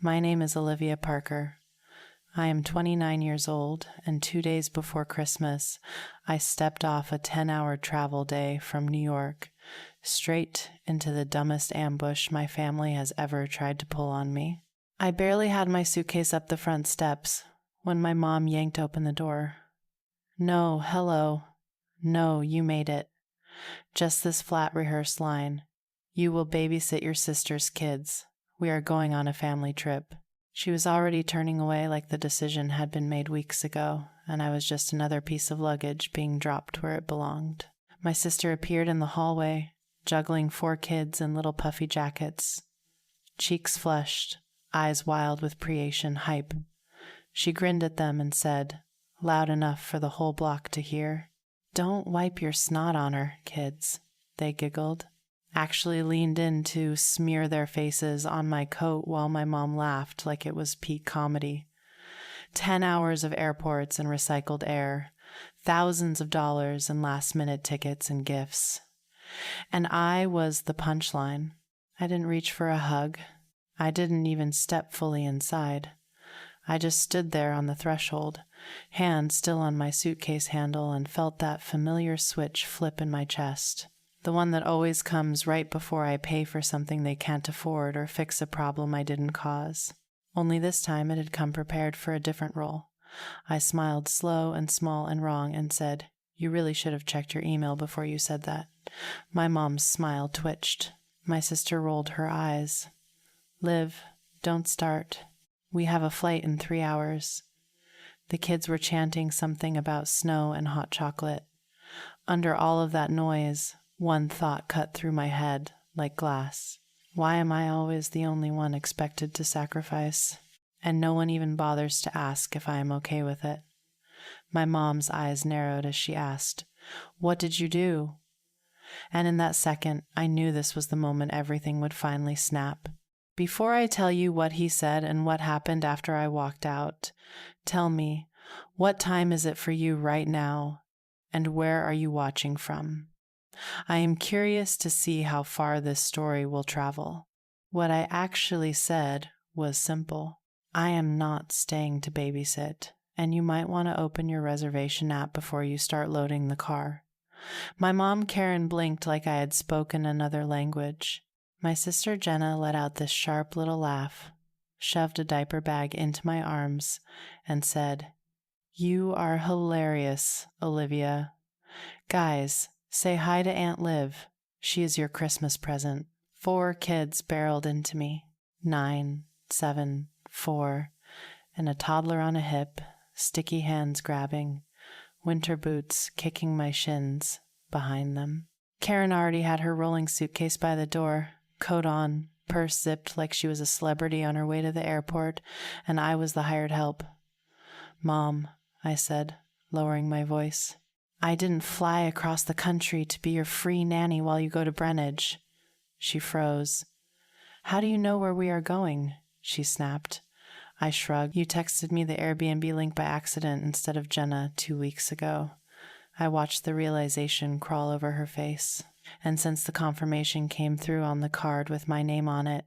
My name is Olivia Parker. I am 29 years old, and 2 days before Christmas, I stepped off a 10-hour travel day from New York, straight into the dumbest ambush my family has ever tried to pull on me. I barely had my suitcase up the front steps when my mom yanked open the door. "No, hello. No, you made it." Just this flat rehearsed line. "You will babysit your sister's kids. We are going on a family trip." She was already turning away like the decision had been made weeks ago, and I was just another piece of luggage being dropped where it belonged. My sister appeared in the hallway, juggling 4 kids in little puffy jackets, cheeks flushed, eyes wild with pre-Asian hype. She grinned at them and said, loud enough for the whole block to hear, "Don't wipe your snot on her, kids." They giggled, actually leaned in to smear their faces on my coat while my mom laughed like it was peak comedy. 10 hours of airports and recycled air, thousands of dollars in last-minute tickets and gifts. And I was the punchline. I didn't reach for a hug. I didn't even step fully inside. I just stood there on the threshold, hand still on my suitcase handle, and felt that familiar switch flip in my chest. The one that always comes right before I pay for something they can't afford or fix a problem I didn't cause. Only this time it had come prepared for a different role. I smiled slow and small and wrong and said, "You really should have checked your email before you said that." My mom's smile twitched. My sister rolled her eyes. "Liv, don't start. We have a flight in 3 hours." The kids were chanting something about snow and hot chocolate. Under all of that noise, one thought cut through my head like glass. Why am I always the only one expected to sacrifice? And no one even bothers to ask if I am okay with it. My mom's eyes narrowed as she asked, "What did you do?" And in that second, I knew this was the moment everything would finally snap. Before I tell you what he said and what happened after I walked out, tell me, what time is it for you right now, and where are you watching from? I am curious to see how far this story will travel. What I actually said was simple. I am not staying to babysit, and you might want to open your reservation app before you start loading the car. My mom Karen blinked like I had spoken another language. My sister Jenna let out this sharp little laugh, shoved a diaper bag into my arms, and said, "You are hilarious, Olivia. Guys, say hi to Aunt Liv. She is your Christmas present." 4 kids barreled into me, 9, 7, 4, and a toddler on a hip, sticky hands grabbing, winter boots kicking my shins behind them. Karen already had her rolling suitcase by the door, coat on, purse zipped like she was a celebrity on her way to the airport, and I was the hired help. "Mom," I said, lowering my voice, "I didn't fly across the country to be your free nanny while you go to Greenwich." She froze. "How do you know where we are going?" she snapped. I shrugged. "You texted me the Airbnb link by accident instead of Jenna 2 weeks ago." I watched the realization crawl over her face. And since the confirmation came through on the card with my name on it,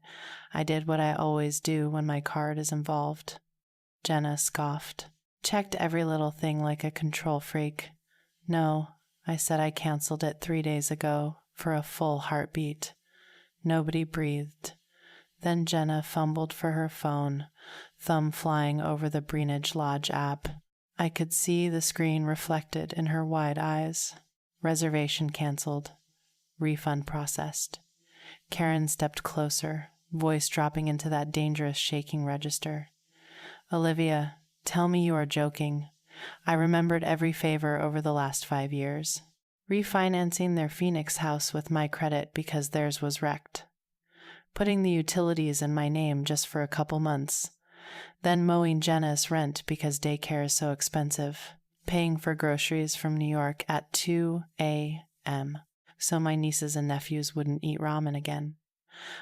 I did what I always do when my card is involved. Jenna scoffed. "Checked every little thing like a control freak." "No," I said, "I canceled it 3 days ago for a full heartbeat." Nobody breathed. Then Jenna fumbled for her phone, thumb flying over the Greenwich Lodge app. I could see the screen reflected in her wide eyes. Reservation canceled. Refund processed. Karen stepped closer, voice dropping into that dangerous shaking register. "Olivia, tell me you are joking." I remembered every favor over the last 5 years. Refinancing their Phoenix house with my credit because theirs was wrecked. Putting the utilities in my name just for a couple months. Then mowing Jenna's rent because daycare is so expensive. Paying for groceries from New York at 2 a.m. so my nieces and nephews wouldn't eat ramen again.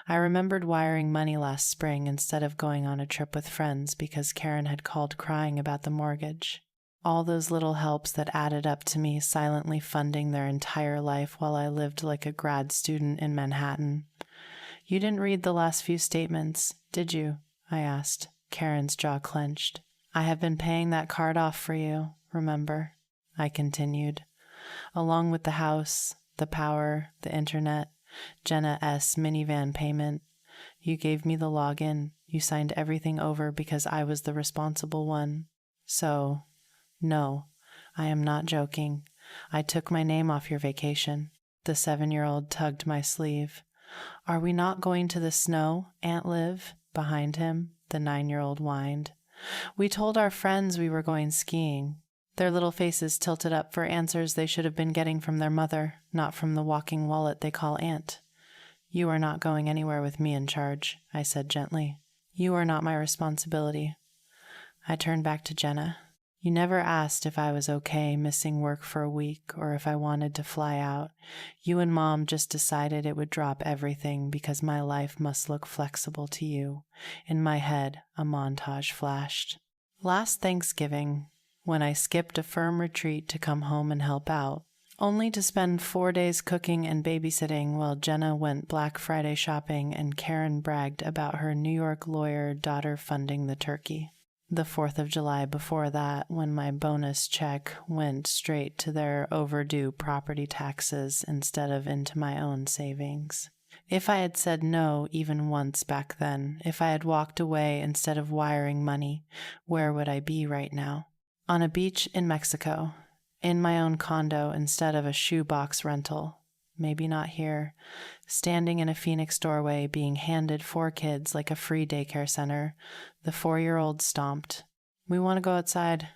I remembered wiring money last spring instead of going on a trip with friends because Karen had called crying about the mortgage. All those little helps that added up to me silently funding their entire life while I lived like a grad student in Manhattan. "You didn't read the last few statements, did you?" I asked. Karen's jaw clenched. I have been paying that card off for you, remember? I continued. Along with the house, the power, the internet, Jenna S. minivan payment. You gave me the login. You signed everything over because I was the responsible one. So, no, I am not joking. I took my name off your vacation. The 7-year-old tugged my sleeve. Are we not going to the snow, Aunt Liv? Behind him, the 9-year-old whined. We told our friends we were going skiing. Their little faces tilted up for answers they should have been getting from their mother, not from the walking wallet they call Aunt. You are not going anywhere with me in charge, I said gently. You are not my responsibility. I turned back to Jenna. You never asked if I was okay missing work for a week or if I wanted to fly out. You and Mom just decided it would drop everything because my life must look flexible to you. In my head, a montage flashed. Last Thanksgiving, when I skipped a firm retreat to come home and help out, only to spend 4 days cooking and babysitting while Jenna went Black Friday shopping and Karen bragged about her New York lawyer daughter funding the turkey. The 4th of July before that, when my bonus check went straight to their overdue property taxes instead of into my own savings. If I had said no even once back then, if I had walked away instead of wiring money, where would I be right now? On a beach in Mexico, in my own condo instead of a shoebox rental. Maybe not here, standing in a Phoenix doorway being handed 4 kids like a free daycare center. The 4-year-old stomped. We want to go outside.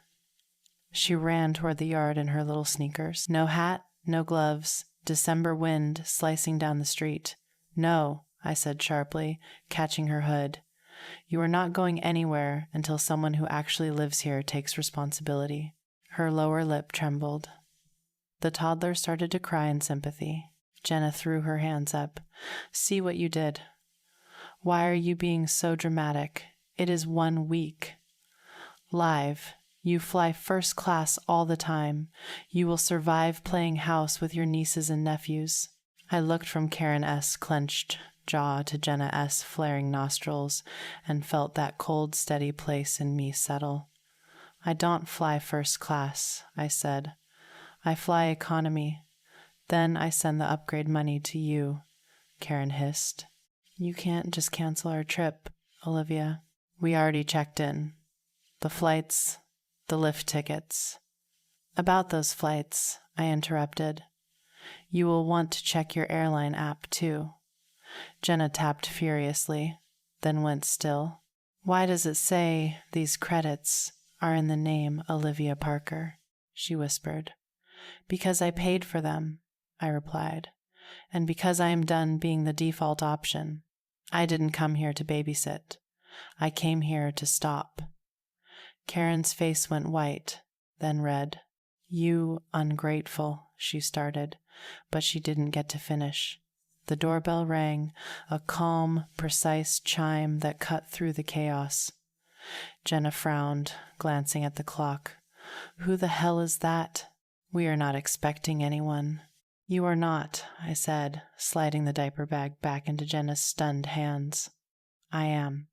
She ran toward the yard in her little sneakers. No hat, no gloves, December wind slicing down the street. No, I said sharply, catching her hood. You are not going anywhere until someone who actually lives here takes responsibility. Her lower lip trembled. The toddler started to cry in sympathy. Jenna threw her hands up. See what you did. Why are you being so dramatic? It is 1 week. Live. You fly first class all the time. You will survive playing house with your nieces and nephews. I looked from Karen S. clenched jaw to Jenna S. flaring nostrils and felt that cold, steady place in me settle. I don't fly first class, I said. I fly economy. Then I send the upgrade money to you, Karen hissed. You can't just cancel our trip, Olivia. We already checked in. The flights, the lift tickets. About those flights, I interrupted. You will want to check your airline app, too. Jenna tapped furiously, then went still. Why does it say these credits are in the name Olivia Parker? She whispered. Because I paid for them, I replied, and because I am done being the default option. I didn't come here to babysit. I came here to stop. Karen's face went white, then red. You ungrateful, she started, but she didn't get to finish. The doorbell rang, a calm, precise chime that cut through the chaos. Jenna frowned, glancing at the clock. Who the hell is that? We are not expecting anyone. You are not, I said, sliding the diaper bag back into Jenna's stunned hands. I am.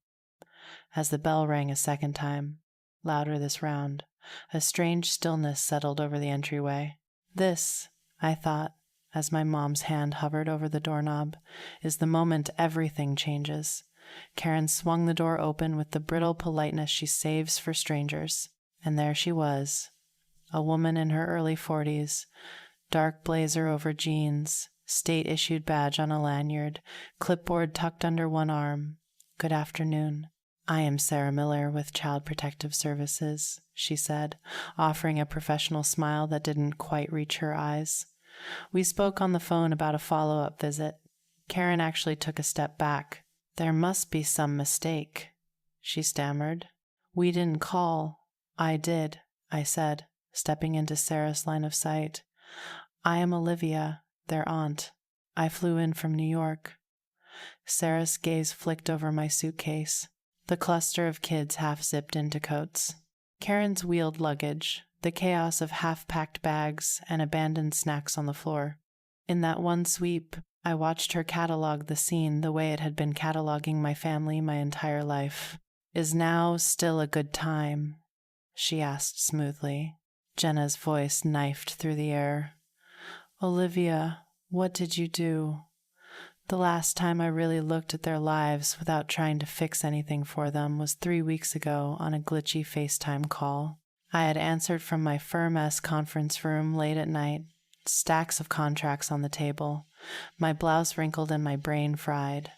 As the bell rang a second time, louder this round, a strange stillness settled over the entryway. This, I thought, as my mom's hand hovered over the doorknob, is the moment everything changes. Karen swung the door open with the brittle politeness she saves for strangers, and there she was, a woman in her early 40s, dark blazer over jeans, state-issued badge on a lanyard, clipboard tucked under one arm. Good afternoon. I am Sarah Miller with Child Protective Services, she said, offering a professional smile that didn't quite reach her eyes. We spoke on the phone about a follow-up visit. Karen actually took a step back. There must be some mistake, she stammered. We didn't call. I did, I said, stepping into Sarah's line of sight. I am Olivia, their aunt. I flew in from New York. Sarah's gaze flicked over my suitcase, the cluster of kids half-zipped into coats. Karen's wheeled luggage, the chaos of half-packed bags and abandoned snacks on the floor. In that one sweep, I watched her catalog the scene the way it had been cataloging my family my entire life. Is now still a good time? She asked smoothly. Jenna's voice knifed through the air. Olivia, what did you do? The last time I really looked at their lives without trying to fix anything for them was 3 weeks ago on a glitchy FaceTime call. I had answered from my firm-ass conference room late at night, stacks of contracts on the table, my blouse wrinkled and my brain fried.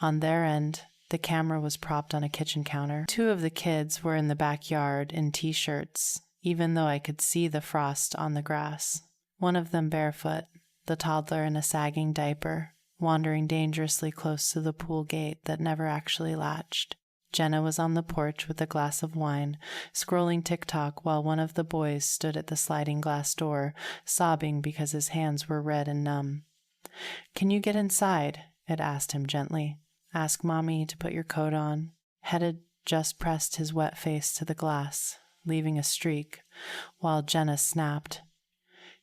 On their end, the camera was propped on a kitchen counter. 2 of the kids were in the backyard in t-shirts, even though I could see the frost on the grass. One of them barefoot, the toddler in a sagging diaper, wandering dangerously close to the pool gate that never actually latched. Jenna was on the porch with a glass of wine, scrolling TikTok while one of the boys stood at the sliding glass door, sobbing because his hands were red and numb. Can you get inside? It asked him gently. Ask Mommy to put your coat on. Head had just pressed his wet face to the glass, leaving a streak, while Jenna snapped.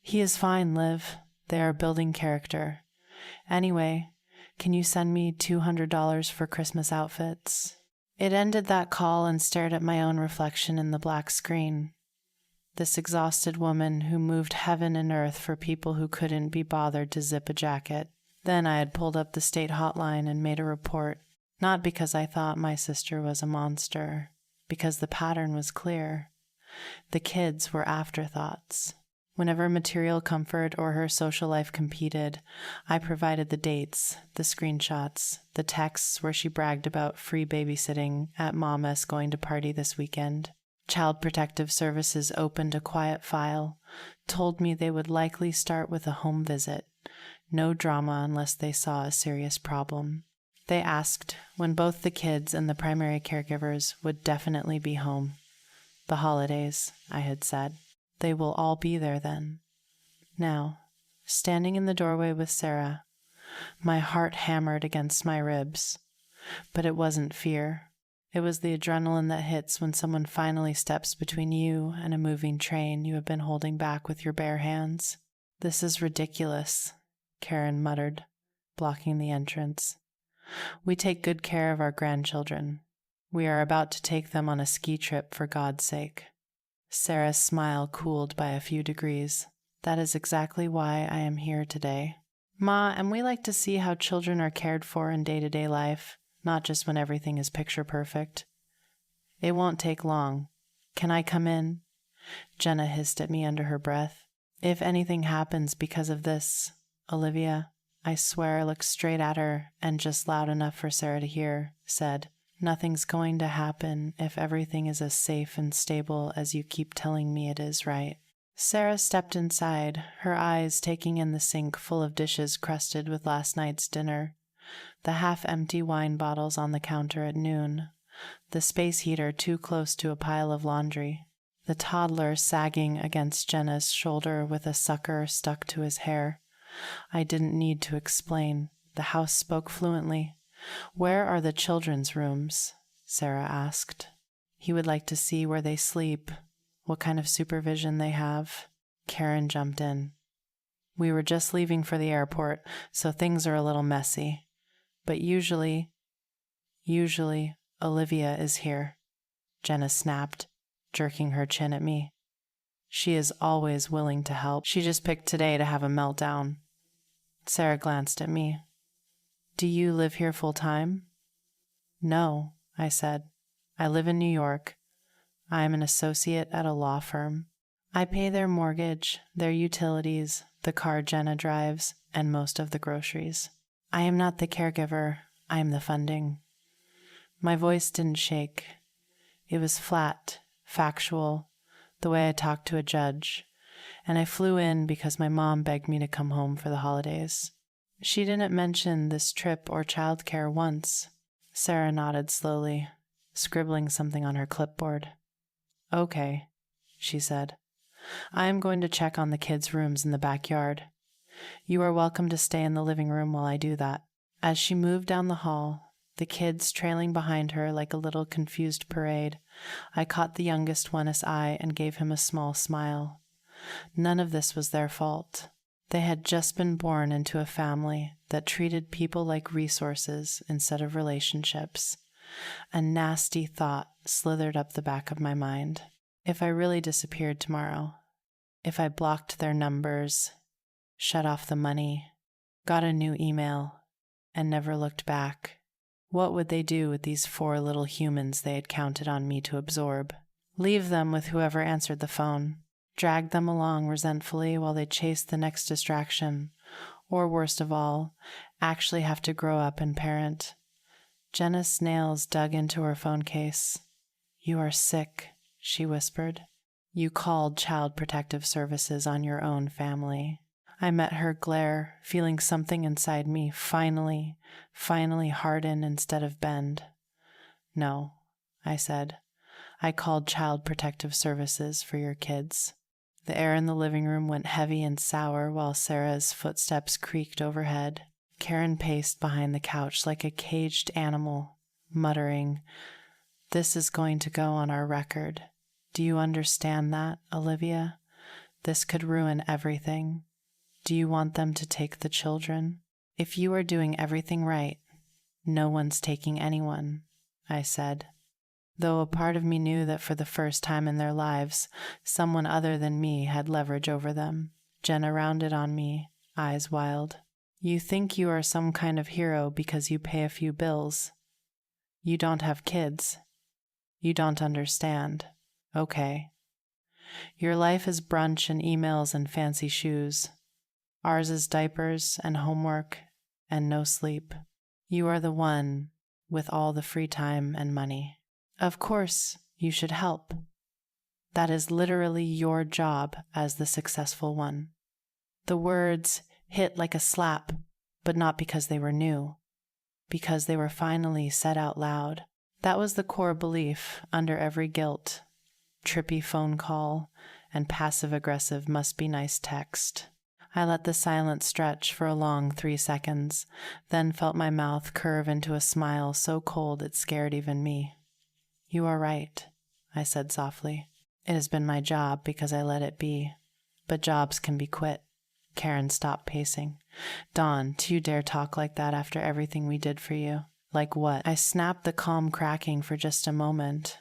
He is fine, Liv. They are building character. Anyway, can you send me $200 for Christmas outfits? It ended that call and stared at my own reflection in the black screen. This exhausted woman who moved heaven and earth for people who couldn't be bothered to zip a jacket. Then I had pulled up the state hotline and made a report, not because I thought my sister was a monster, because the pattern was clear. The kids were afterthoughts. Whenever material comfort or her social life competed, I provided the dates, the screenshots, the texts where she bragged about free babysitting at Mama's going to party this weekend. Child Protective Services opened a quiet file, told me they would likely start with a home visit. No drama unless they saw a serious problem. They asked when both the kids and the primary caregivers would definitely be home. The holidays, I had said. They will all be there then. Now, standing in the doorway with Sarah, my heart hammered against my ribs. But it wasn't fear. It was the adrenaline that hits when someone finally steps between you and a moving train you have been holding back with your bare hands. This is ridiculous, Karen muttered, blocking the entrance. We take good care of our grandchildren. We are about to take them on a ski trip for God's sake. Sarah's smile cooled by a few degrees. That is exactly why I am here today. Ma, and we like to see how children are cared for in day-to-day life, not just when everything is picture perfect. It won't take long. Can I come in? Jenna hissed at me under her breath. If anything happens because of this, Olivia, I swear I looked straight at her and just loud enough for Sarah to hear, said, Nothing's going to happen if everything is as safe and stable as you keep telling me it is, right? Sarah stepped inside, her eyes taking in the sink full of dishes crusted with last night's dinner, the half-empty wine bottles on the counter at noon, the space heater too close to a pile of laundry, the toddler sagging against Jenna's shoulder with a sucker stuck to his hair. I didn't need to explain. The house spoke fluently. Where are the children's rooms? Sarah asked. He would like to see where they sleep, what kind of supervision they have. Karen jumped in. We were just leaving for the airport, so things are a little messy. But usually, Olivia is here. Jenna snapped, jerking her chin at me. She is always willing to help. She just picked today to have a meltdown. Sarah glanced at me. Do you live here full-time? No, I said. I live in New York. I am an associate at a law firm. I pay their mortgage, their utilities, the car Jenna drives, and most of the groceries. I am not the caregiver. I am the funding. My voice didn't shake. It was flat, factual, the way I talked to a judge, and I flew in because my mom begged me to come home for the holidays. She didn't mention this trip or childcare once. Sarah nodded slowly, scribbling something on her clipboard. Okay, she said. I am going to check on the kids' rooms in the backyard. You are welcome to stay in the living room while I do that. As she moved down the hall, the kids trailing behind her like a little confused parade, I caught the youngest one's eye and gave him a small smile. None of this was their fault. They had just been born into a family that treated people like resources instead of relationships. A nasty thought slithered up the back of my mind. If I really disappeared tomorrow, if I blocked their numbers, shut off the money, got a new email, and never looked back, what would they do with these 4 little humans they had counted on me to absorb? Leave them with whoever answered the phone, drag them along resentfully while they chased the next distraction, or worst of all, actually have to grow up and parent. Jenna's nails dug into her phone case. "You are sick," she whispered. "You called Child Protective Services on your own family." I met her glare, feeling something inside me finally harden instead of bend. "No," I said. "I called Child Protective Services for your kids." The air in the living room went heavy and sour while Sarah's footsteps creaked overhead. Karen paced behind the couch like a caged animal, muttering, "This is going to go on our record. Do you understand that, Olivia? This could ruin everything. Do you want them to take the children? If you are doing everything right, no one's taking anyone," I said, though a part of me knew that for the first time in their lives, someone other than me had leverage over them. Jenna rounded on me, eyes wild. "You think you are some kind of hero because you pay a few bills. You don't have kids. You don't understand. Okay. Your life is brunch and emails and fancy shoes. Ours is diapers and homework and no sleep. You are the one with all the free time and money. Of course, you should help. That is literally your job as the successful one." The words hit like a slap, but not because they were new, because they were finally said out loud. That was the core belief under every guilt, trippy phone call, and passive-aggressive must-be-nice text. I let the silence stretch for a long 3 seconds, then felt my mouth curve into a smile so cold it scared even me. "You are right," I said softly. "It has been my job because I let it be. But jobs can be quit." Karen stopped pacing. "Dawn, do you dare talk like that after everything we did for you?" "Like what?" I snapped the calm cracking for just a moment.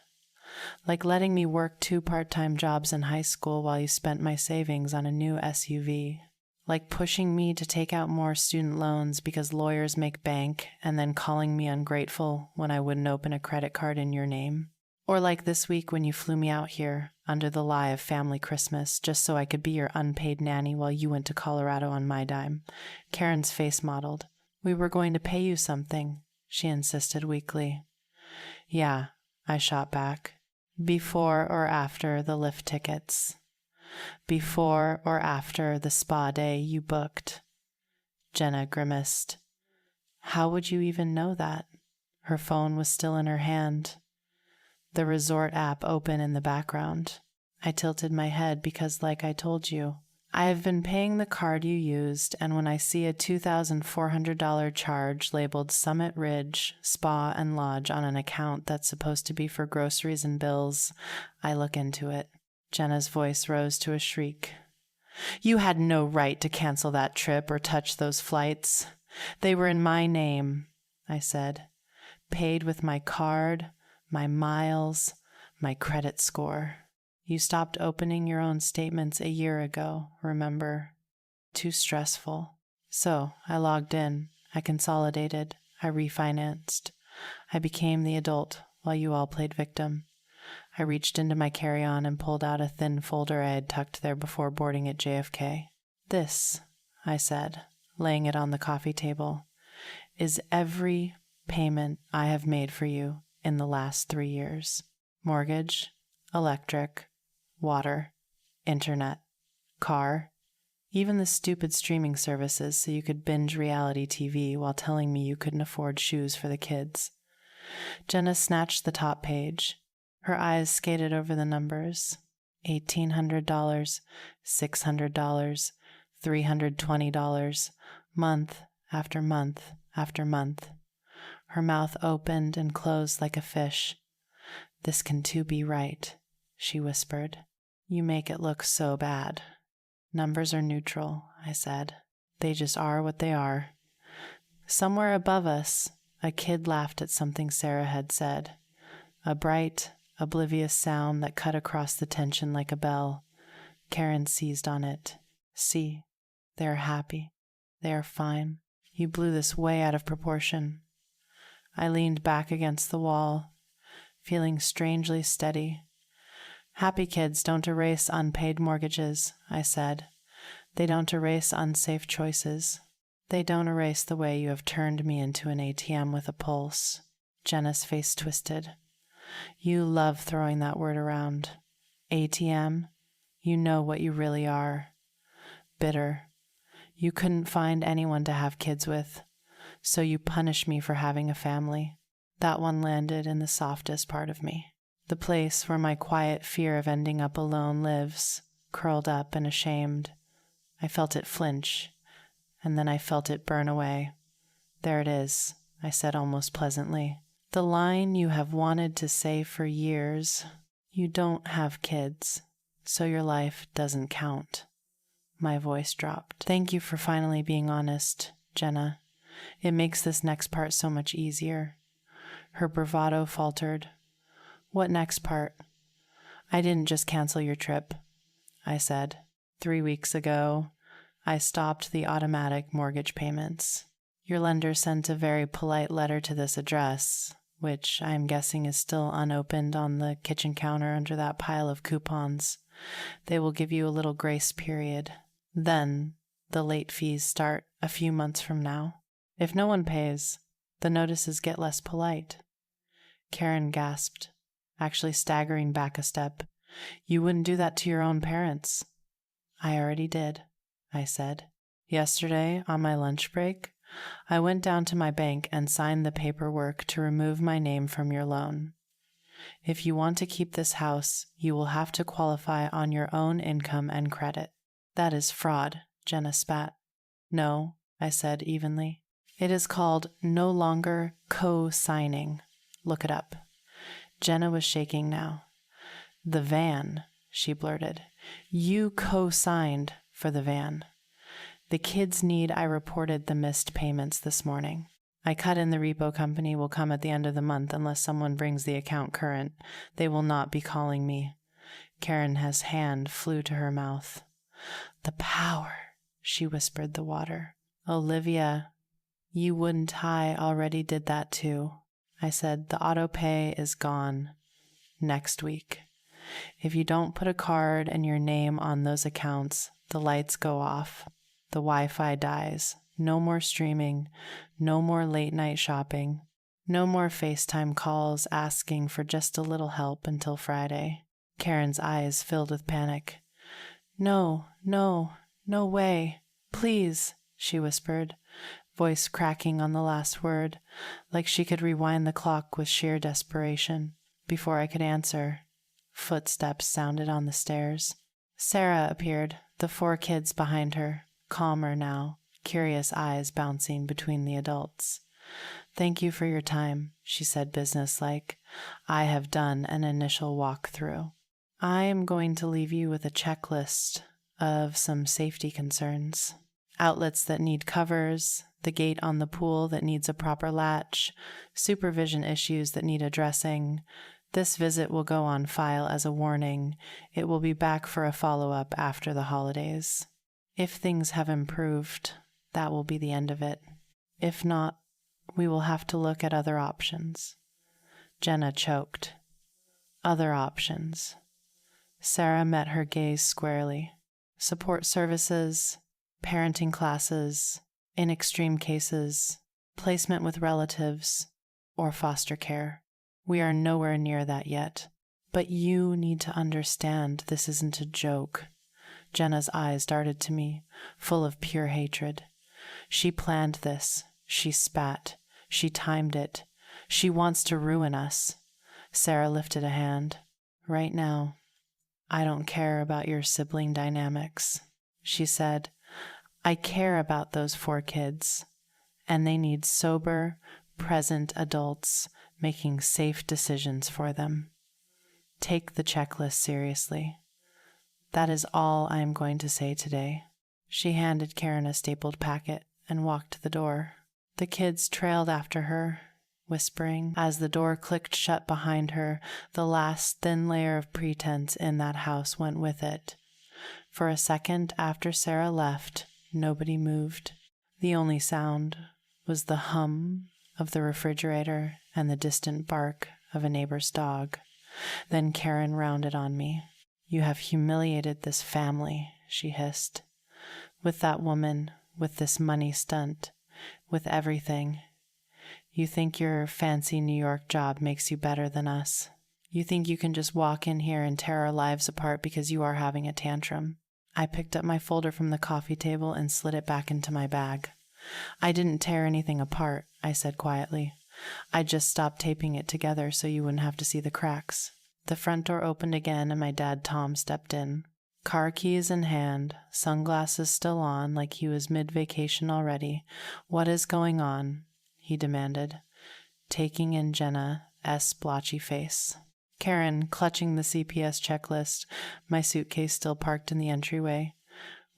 "Like letting me work 2 part-time jobs in high school while you spent my savings on a new SUV. Like pushing me to take out more student loans because lawyers make bank and then calling me ungrateful when I wouldn't open a credit card in your name. Or like this week when you flew me out here under the lie of family Christmas just so I could be your unpaid nanny while you went to Colorado on my dime." Karen's face modeled. "We were going to pay you something," she insisted weakly. "Yeah," I shot back. "Before or after the lift tickets? Before or after the spa day you booked?" Jenna grimaced. "How would you even know that?" Her phone was still in her hand, the resort app open in the background. I tilted my head because, like I told you, I have been paying the card you used, and when I see a $2,400 charge labeled Summit Ridge Spa and Lodge on an account that's supposed to be for groceries and bills, I look into it. Jenna's voice rose to a shriek. "You had no right to cancel that trip or touch those flights. They were in my name," I said. "Paid with my card, my miles, my credit score. You stopped opening your own statements a year ago, remember? Too stressful. So I logged in, I consolidated, I refinanced. I became the adult while you all played victim. I reached into my carry-on and pulled out a thin folder I had tucked there before boarding at JFK. This," I said, laying it on the coffee table, "is every payment I have made for you in the last 3 years. Mortgage, electric, water, internet, car, even the stupid streaming services so you could binge reality TV while telling me you couldn't afford shoes for the kids." Jenna snatched the top page. Her eyes skated over the numbers. $1,800, $600, $320, month after month after month. Her mouth opened and closed like a fish. "This can too be right," she whispered. "You make it look so bad." "Numbers are neutral," I said. "They just are what they are." Somewhere above us, A kid laughed at something Sarah had said, a bright, oblivious sound that cut across the tension like a bell. Karen seized on it. See, they are happy. They are fine. You blew this way out of proportion. I leaned back against the wall, feeling strangely steady. Happy kids don't erase unpaid mortgages, I said. They don't erase unsafe choices. They don't erase the way you have turned me into an ATM with a pulse. Jenna's face twisted. You love throwing that word around. ATM, you know what you really are. Bitter. You couldn't find anyone to have kids with, so you punish me for having a family. That one landed in the softest part of me. The place where my quiet fear of ending up alone lives, curled up and ashamed. I felt it flinch, and then I felt it burn away. There it is, I said almost pleasantly. The line you have wanted to say for years. You don't have kids, so your life doesn't count. My voice dropped. Thank you for finally being honest, Jenna. It makes this next part so much easier. Her bravado faltered. What next part? I didn't just cancel your trip, I said. 3 weeks ago, I stopped the automatic mortgage payments. Your lender sent a very polite letter to this address, which I am guessing is still unopened on the kitchen counter under that pile of coupons. They will give you a little grace period. Then the late fees start a few months from now. If no one pays, the notices get less polite. Karen gasped, actually staggering back a step. You wouldn't do that to your own parents. I already did, I said. Yesterday, on my lunch break, I went down to my bank and signed the paperwork to remove my name from your loan. If you want to keep this house, you will have to qualify on your own income and credit. That is fraud, Jenna spat. No, I said evenly. It is called no longer co-signing. Look it up. Jenna was shaking now. The van, she blurted. You co-signed for the van. The kids need I reported the missed payments this morning. I cut in the repo company will come at the end of the month unless someone brings the account current. They will not be calling me. Karen's hand flew to her mouth. The power, she whispered the water. Olivia, you wouldn't I already did that too. I said the auto pay is gone. Next week. If you don't put a card and your name on those accounts, the lights go off. The Wi-Fi dies. No more streaming. No more late night shopping. No more FaceTime calls asking for just a little help until Friday. Karen's eyes filled with panic. No way. Please, she whispered, voice cracking on the last word, like she could rewind the clock with sheer desperation. Before I could answer, footsteps sounded on the stairs. Sarah appeared, the 4 kids behind her, calmer now, curious eyes bouncing between the adults. Thank you for your time, she said businesslike. I have done an initial walkthrough. I am going to leave you with a checklist of some safety concerns. Outlets that need covers, the gate on the pool that needs a proper latch, supervision issues that need addressing. This visit will go on file as a warning. It will be back for a follow-up after the holidays. If things have improved, that will be the end of it. If not, we will have to look at other options. Jenna choked. Other options. Sarah met her gaze squarely. Support services, parenting classes, in extreme cases, placement with relatives, or foster care. We are nowhere near that yet. But you need to understand this isn't a joke. Jenna's eyes darted to me, full of pure hatred. She planned this. She spat. She timed it. She wants to ruin us. Sarah lifted a hand. Right now, I don't care about your sibling dynamics, she said. I care about those 4 kids, and they need sober, present adults making safe decisions for them. Take the checklist seriously. That is all I am going to say today. She handed Karen a stapled packet and walked to the door. The kids trailed after her, whispering as the door clicked shut behind her. The last thin layer of pretense in that house went with it. For a second after Sarah left, nobody moved. The only sound was the hum of the refrigerator and the distant bark of a neighbor's dog. Then Karen rounded on me. "You have humiliated this family," she hissed. "With that woman, with this money stunt, with everything. You think your fancy New York job makes you better than us. You think you can just walk in here and tear our lives apart because you are having a tantrum." I picked up my folder from the coffee table and slid it back into my bag. "I didn't tear anything apart," I said quietly. "I just stopped taping it together so you wouldn't have to see the cracks." The front door opened again and my dad Tom stepped in. Car keys in hand, sunglasses still on like he was mid-vacation already. "What is going on?" he demanded, taking in Jenna's blotchy face. Karen, clutching the CPS checklist, my suitcase still parked in the entryway.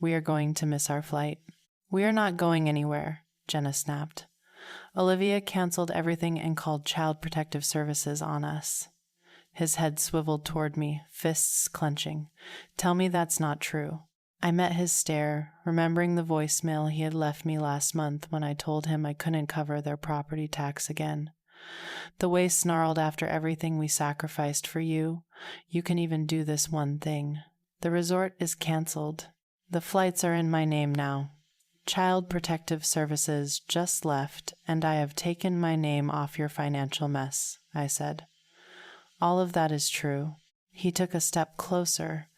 "We are going to miss our flight." "We are not going anywhere," Jenna snapped. "Olivia canceled everything and called Child Protective Services on us." His head swiveled toward me, fists clenching. "Tell me that's not true." I met his stare, remembering the voicemail he had left me last month when I told him I couldn't cover their property tax again. The way snarled after everything we sacrificed for you. "You can even do this one thing. The resort is canceled. The flights are in my name now. Child Protective Services just left, and I have taken my name off your financial mess," I said. "All of that is true." He took a step closer,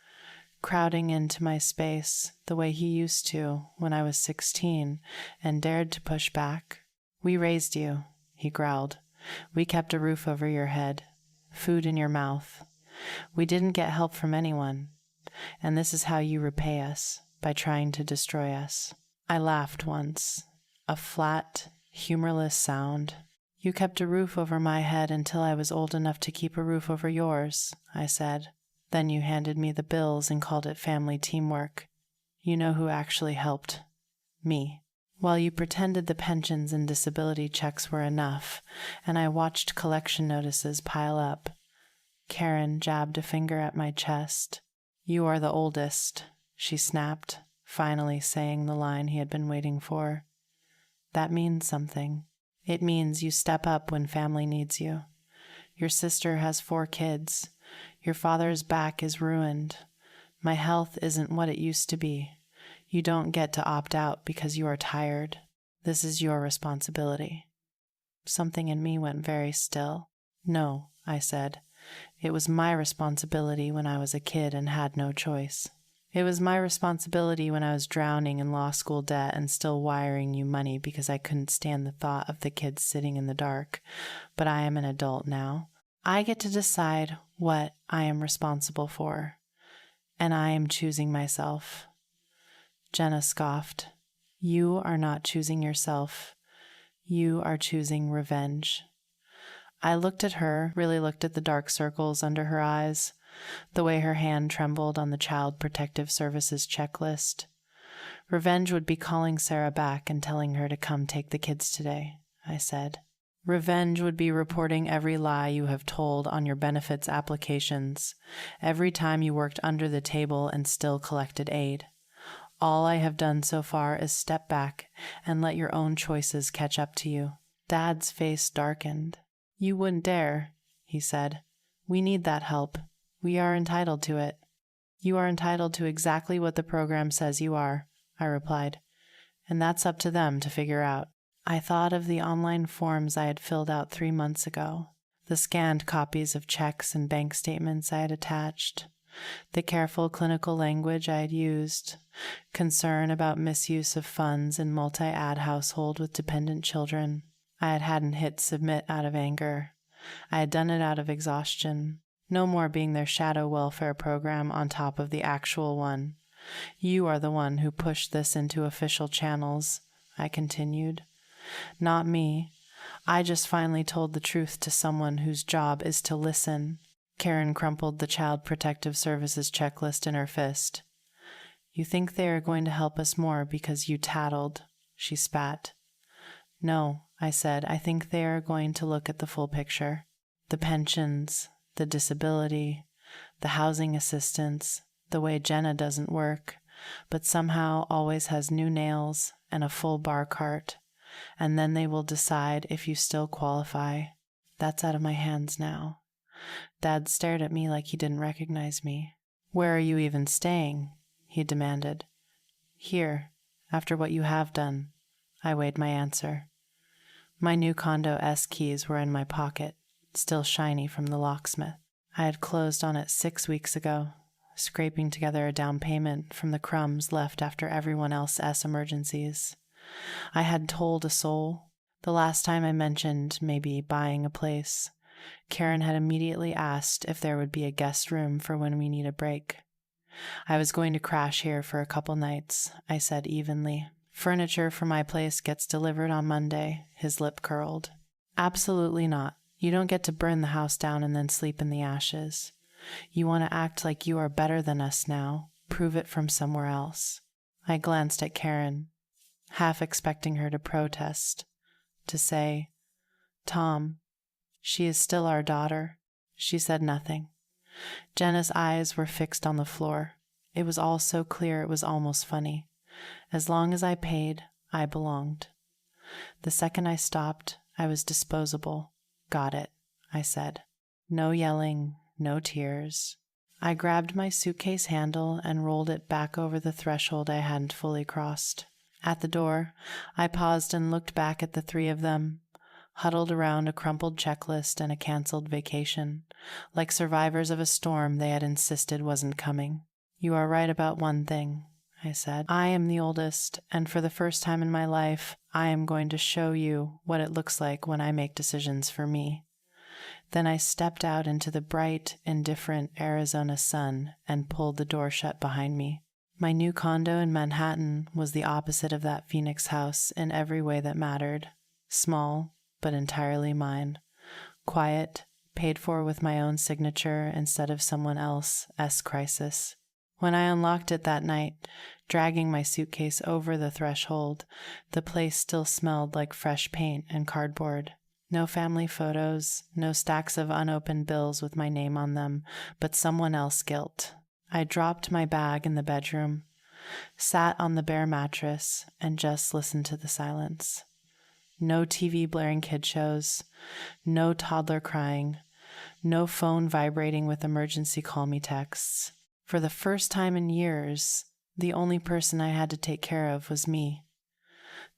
crowding into my space the way he used to when I was 16 and dared to push back. "We raised you," he growled. "We kept a roof over your head, food in your mouth. We didn't get help from anyone. And this is how you repay us, by trying to destroy us." I laughed once, a flat, humorless sound. "You kept a roof over my head until I was old enough to keep a roof over yours," I said. "Then you handed me the bills and called it family teamwork. You know who actually helped? Me. While you pretended the pensions and disability checks were enough, and I watched collection notices pile up." Karen jabbed a finger at my chest. "You are the oldest," she snapped, finally saying the line he had been waiting for. "That means something. It means you step up when family needs you. Your sister has 4 kids. Your father's back is ruined. My health isn't what it used to be. You don't get to opt out because you are tired. This is your responsibility." Something in me went very still. "No," I said. "It was my responsibility when I was a kid and had no choice. It was my responsibility when I was drowning in law school debt and still wiring you money because I couldn't stand the thought of the kids sitting in the dark. But I am an adult now. I get to decide what I am responsible for, and I am choosing myself." Jenna scoffed. "You are not choosing yourself. You are choosing revenge." I looked at her, really looked at the dark circles under her eyes, the way her hand trembled on the Child Protective Services checklist. "Revenge would be calling Sarah back and telling her to come take the kids today," I said. "Revenge would be reporting every lie you have told on your benefits applications, every time you worked under the table and still collected aid. All I have done so far is step back and let your own choices catch up to you." Dad's face darkened. "You wouldn't dare," he said. "We need that help. We are entitled to it." "You are entitled to exactly what the program says you are," I replied, "and that's up to them to figure out." I thought of the online forms I had filled out 3 months ago, the scanned copies of checks and bank statements I had attached, the careful clinical language I had used, concern about misuse of funds in multi-ad household with dependent children. I hadn't hit submit out of anger. I had done it out of exhaustion. No more being their shadow welfare program on top of the actual one. "You are the one who pushed this into official channels," I continued. "Not me. I just finally told the truth to someone whose job is to listen." Karen crumpled the Child Protective Services checklist in her fist. "You think they are going to help us more because you tattled," she spat. "No," I said. I think they are going to look at the full picture. The pensions, the disability, the housing assistance, the way Jenna doesn't work, but somehow always has new nails and a full bar cart, and then they will decide if you still qualify. That's out of my hands now. Dad stared at me like he didn't recognize me. Where are you even staying? He demanded. Here, after what you have done. I weighed my answer. My new condo S keys were in my pocket, still shiny from the locksmith. I had closed on it 6 weeks ago, scraping together a down payment from the crumbs left after everyone else's emergencies. I hadn't told a soul. The last time I mentioned maybe buying a place, Karen had immediately asked if there would be a guest room for when we need a break. I was going to crash here for a couple nights, I said evenly. Furniture for my place gets delivered on Monday. His lip curled. Absolutely not. You don't get to burn the house down and then sleep in the ashes. You want to act like you are better than us now. Prove it from somewhere else. I glanced at Karen, half expecting her to protest, to say, Tom, she is still our daughter. She said nothing. Jenna's eyes were fixed on the floor. It was all so clear it was almost funny. As long as I paid, I belonged. The second I stopped, I was disposable. Got it, I said. No yelling, no tears. I grabbed my suitcase handle and rolled it back over the threshold I hadn't fully crossed. At the door, I paused and looked back at the three of them, huddled around a crumpled checklist and a canceled vacation, like survivors of a storm they had insisted wasn't coming. You are right about one thing, I said. I am the oldest, and for the first time in my life, I am going to show you what it looks like when I make decisions for me. Then I stepped out into the bright, indifferent Arizona sun and pulled the door shut behind me. My new condo in Manhattan was the opposite of that Phoenix house in every way that mattered. Small, but entirely mine. Quiet, paid for with my own signature instead of someone else's crisis. When I unlocked it that night, dragging my suitcase over the threshold, the place still smelled like fresh paint and cardboard. No family photos, no stacks of unopened bills with my name on them, but someone else's guilt. I dropped my bag in the bedroom, sat on the bare mattress, and just listened to the silence. No TV blaring kid shows, no toddler crying, no phone vibrating with emergency call me texts. For the first time in years, the only person I had to take care of was me.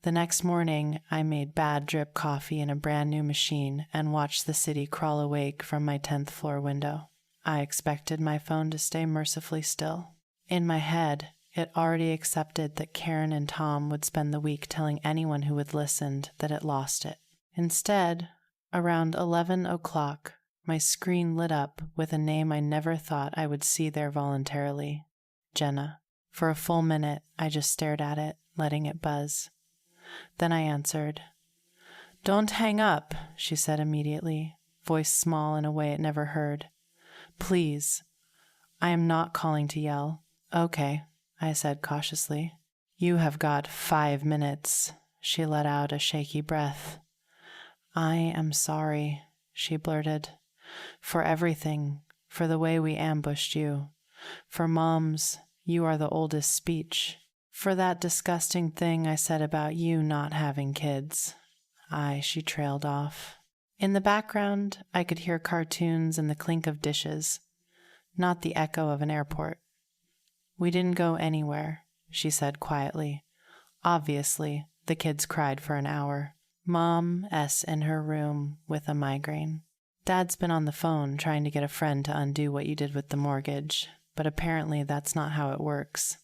The next morning, I made bad drip coffee in a brand new machine and watched the city crawl awake from my 10th floor window. I expected my phone to stay mercifully still. In my head, it already accepted that Karen and Tom would spend the week telling anyone who would listen that it lost it. Instead, around 11 o'clock, my screen lit up with a name I never thought I would see there voluntarily. Jenna. For a full minute, I just stared at it, letting it buzz. Then I answered. Don't hang up, she said immediately, voice small in a way it never heard. Please. I am not calling to yell. Okay, I said cautiously. You have got 5 minutes. She let out a shaky breath. I am sorry, she blurted. For everything, for the way we ambushed you, for Mom's "you are the oldest" speech, for that disgusting thing I said about you not having kids. She trailed off. In the background, I could hear cartoons and the clink of dishes, not the echo of an airport. We didn't go anywhere, she said quietly. Obviously, the kids cried for an hour. Mom's in her room with a migraine. Dad's been on the phone trying to get a friend to undo what you did with the mortgage, but apparently that's not how it works.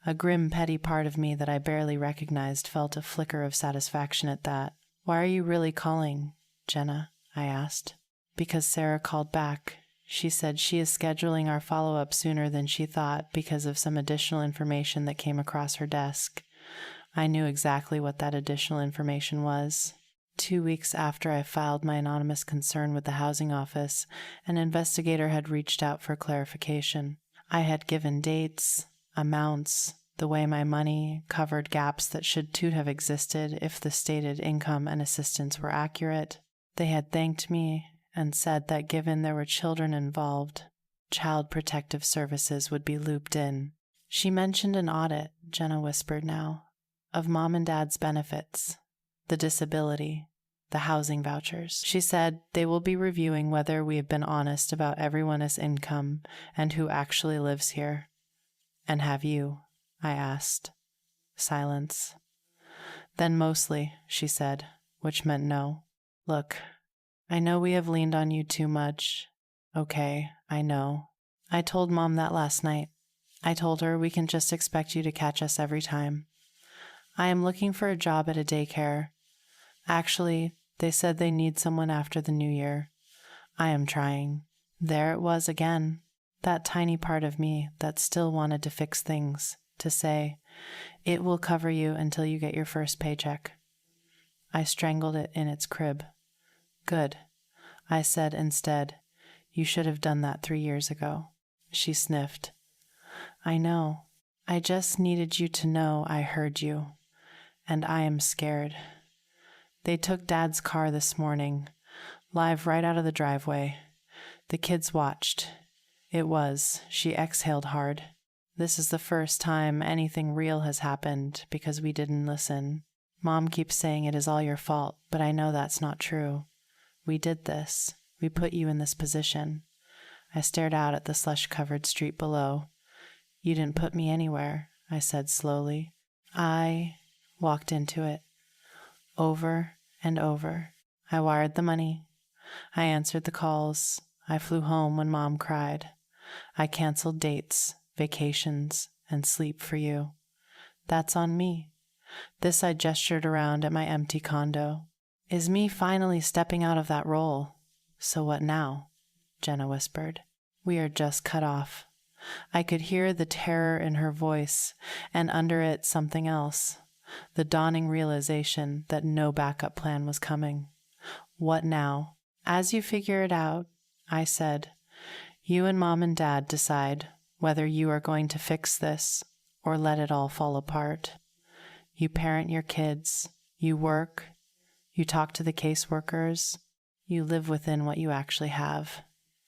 A grim, petty part of me that I barely recognized felt a flicker of satisfaction at that. Why are you really calling, Jenna? I asked. Because Sarah called back. She said she is scheduling our follow-up sooner than she thought because of some additional information that came across her desk. I knew exactly what that additional information was. 2 weeks after I filed my anonymous concern with the housing office, an investigator had reached out for clarification. I had given dates, amounts, the way my money covered gaps that should too have existed if the stated income and assistance were accurate. They had thanked me and said that given there were children involved, Child Protective Services would be looped in. She mentioned an audit, Jenna whispered now, of Mom and Dad's benefits, the disability, the housing vouchers. She said they will be reviewing whether we have been honest about everyone's income and who actually lives here. And have you? I asked. Silence. Then mostly, she said, which meant no. Look, I know we have leaned on you too much. Okay, I know. I told Mom that last night. I told her we can just expect you to catch us every time. I am looking for a job at a daycare. Actually, they said they need someone after the new year. I am trying. There it was again, that tiny part of me that still wanted to fix things, to say, it will cover you until you get your first paycheck. I strangled it in its crib. Good. I said instead, you should have done that 3 years ago. She sniffed. I know. I just needed you to know I heard you. And I am scared. They took Dad's car this morning, live right out of the driveway. The kids watched. She exhaled hard. This is the first time anything real has happened because we didn't listen. Mom keeps saying it is all your fault, but I know that's not true. We did this. We put you in this position. I stared out at the slush-covered street below. You didn't put me anywhere, I said slowly. I walked into it. Over and over. I wired the money. I answered the calls. I flew home when Mom cried. I canceled dates, vacations, and sleep for you. That's on me. This I gestured around at my empty condo. Is me finally stepping out of that role. So what now? Jenna whispered. We are just cut off. I could hear the terror in her voice, and under it something else, the dawning realization that no backup plan was coming. What now? As you figure it out, I said, you and Mom and Dad decide whether you are going to fix this or let it all fall apart. You parent your kids, you work, you talk to the caseworkers, you live within what you actually have,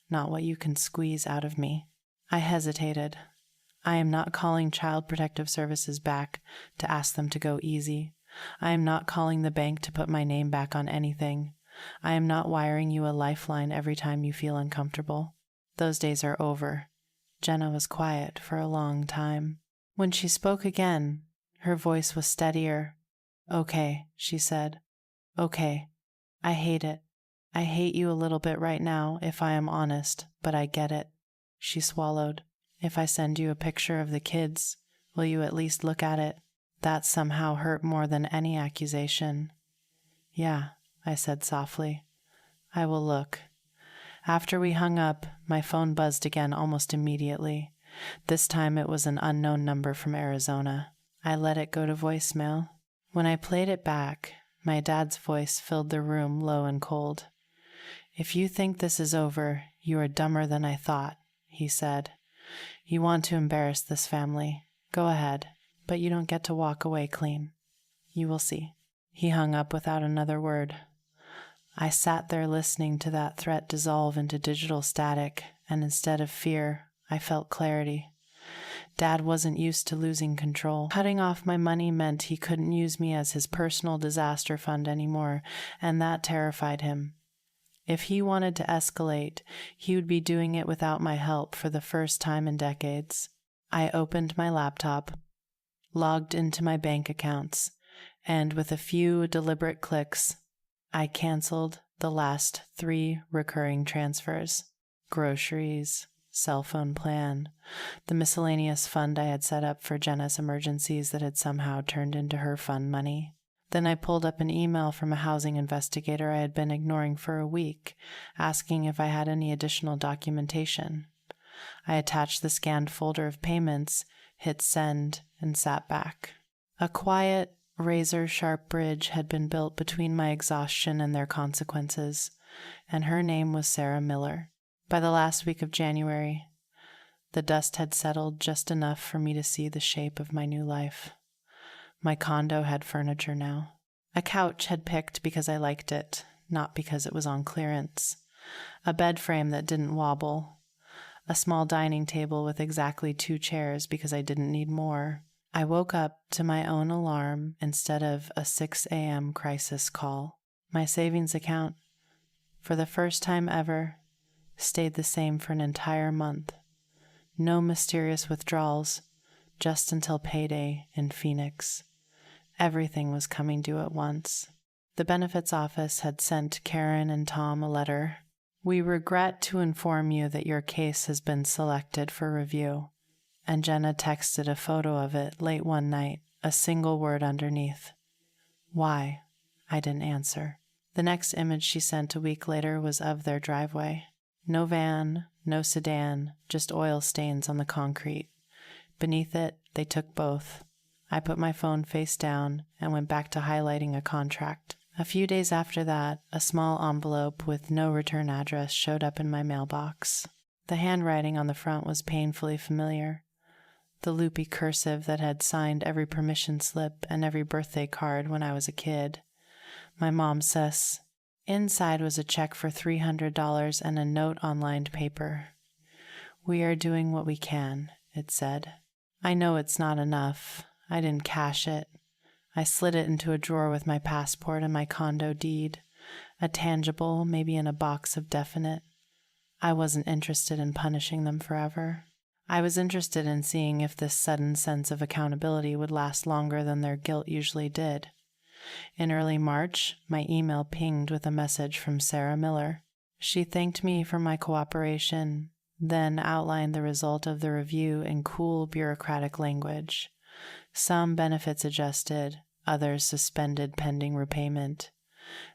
not what you can squeeze out of me. I hesitated. I am not calling Child Protective Services back to ask them to go easy. I am not calling the bank to put my name back on anything. I am not wiring you a lifeline every time you feel uncomfortable. Those days are over. Jenna was quiet for a long time. When she spoke again, her voice was steadier. Okay, she said. Okay. I hate it. I hate you a little bit right now, if I am honest, but I get it. She swallowed. If I send you a picture of the kids, will you at least look at it? That somehow hurt more than any accusation. Yeah, I said softly. I will look. After we hung up, my phone buzzed again almost immediately. This time it was an unknown number from Arizona. I let it go to voicemail. When I played it back, my dad's voice filled the room low and cold. If you think this is over, you are dumber than I thought, he said. You want to embarrass this family. Go ahead, but you don't get to walk away clean. You will see. He hung up without another word. I sat there listening to that threat dissolve into digital static, and instead of fear, I felt clarity. Dad wasn't used to losing control. Cutting off my money meant he couldn't use me as his personal disaster fund anymore, and that terrified him. If he wanted to escalate, he would be doing it without my help for the first time in decades. I opened my laptop, logged into my bank accounts, and with a few deliberate clicks, I canceled the last 3 recurring transfers. Groceries, cell phone plan, the miscellaneous fund I had set up for Jenna's emergencies that had somehow turned into her fund money. Then I pulled up an email from a housing investigator I had been ignoring for a week, asking if I had any additional documentation. I attached the scanned folder of payments, hit send, and sat back. A quiet, razor-sharp bridge had been built between my exhaustion and their consequences, and her name was Sarah Miller. By the last week of January, The dust had settled just enough for me to see the shape of my new life. My condo had furniture now. A couch had picked because I liked it, not because it was on clearance. A bed frame that didn't wobble. A small dining table with exactly 2 chairs because I didn't need more. I woke up to my own alarm instead of a 6 a.m. crisis call. My savings account, for the first time ever, stayed the same for an entire month. No mysterious withdrawals, just until payday in Phoenix. Everything was coming due at once. The benefits office had sent Karen and Tom a letter. We regret to inform you that your case has been selected for review. And Jenna texted a photo of it late one night, a single word underneath. Why? I didn't answer. The next image she sent a week later was of their driveway. No van, no sedan, just oil stains on the concrete. Beneath it, they took both. I put my phone face down and went back to highlighting a contract. A few days after that, a small envelope with no return address showed up in my mailbox. The handwriting on the front was painfully familiar. The loopy cursive that had signed every permission slip and every birthday card when I was a kid. My mom says, inside was a check for $300 and a note on lined paper. We are doing what we can, it said. I know it's not enough. I didn't cash it. I slid it into a drawer with my passport and my condo deed, a tangible, maybe in a box of definite. I wasn't interested in punishing them forever. I was interested in seeing if this sudden sense of accountability would last longer than their guilt usually did. In early March, my email pinged with a message from Sarah Miller. She thanked me for my cooperation, then outlined the result of the review in cool bureaucratic language. Some benefits adjusted, others suspended pending repayment.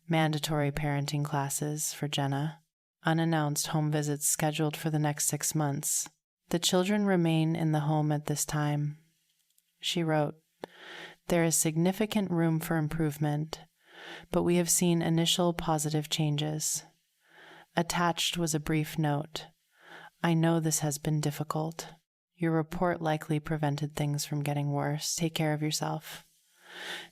Mandatory parenting classes for Jenna. Unannounced home visits scheduled for the next 6 months. The children remain in the home at this time. She wrote, there is significant room for improvement, but we have seen initial positive changes. Attached was a brief note. I know this has been difficult. Your report likely prevented things from getting worse. Take care of yourself.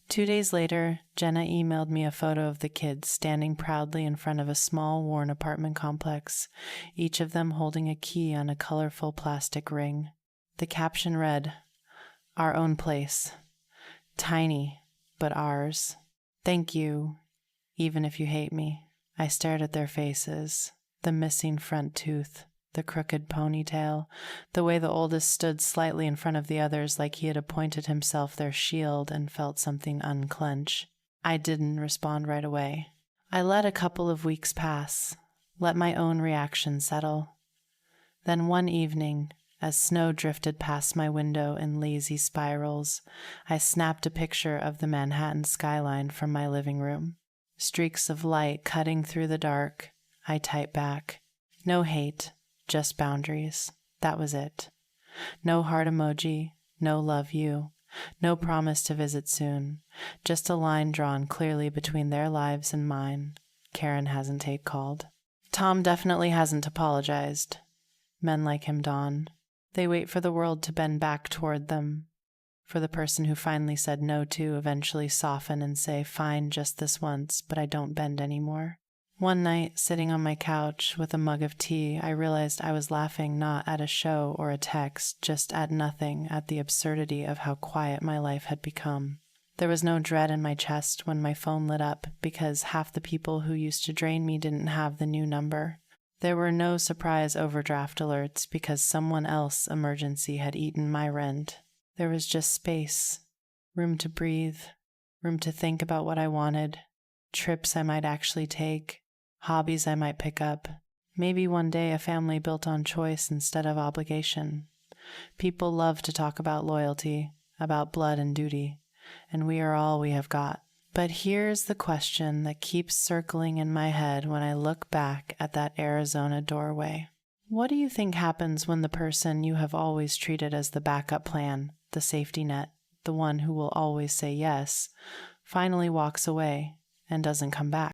2 days later, Jenna emailed me a photo of the kids standing proudly in front of a small, worn apartment complex, each of them holding a key on a colorful plastic ring. The caption read, our own place. Tiny, but ours. Thank you, even if you hate me. I stared at their faces, the missing front tooth, the crooked ponytail, the way the oldest stood slightly in front of the others like he had appointed himself their shield and felt something unclench. I didn't respond right away. I let a couple of weeks pass, let my own reaction settle. Then one evening, as snow drifted past my window in lazy spirals, I snapped a picture of the Manhattan skyline from my living room. Streaks of light cutting through the dark, I typed back. No hate. Just boundaries. That was it. No heart emoji, no love you, no promise to visit soon. Just a line drawn clearly between their lives and mine. Karen hasn't called. Tom definitely hasn't apologized. Men like him don't. They wait for the world to bend back toward them. For the person who finally said no to eventually soften and say, fine, just this once, but I don't bend anymore. One night, sitting on my couch with a mug of tea, I realized I was laughing not at a show or a text, just at nothing, at the absurdity of how quiet my life had become. There was no dread in my chest when my phone lit up because half the people who used to drain me didn't have the new number. There were no surprise overdraft alerts because someone else's emergency had eaten my rent. There was just space, room to breathe, room to think about what I wanted, trips I might actually take, hobbies I might pick up, maybe one day a family built on choice instead of obligation. People love to talk about loyalty, about blood and duty, and we are all we have got. But here's the question that keeps circling in my head when I look back at that Arizona doorway. What do you think happens when the person you have always treated as the backup plan, the safety net, the one who will always say yes, finally walks away and doesn't come back?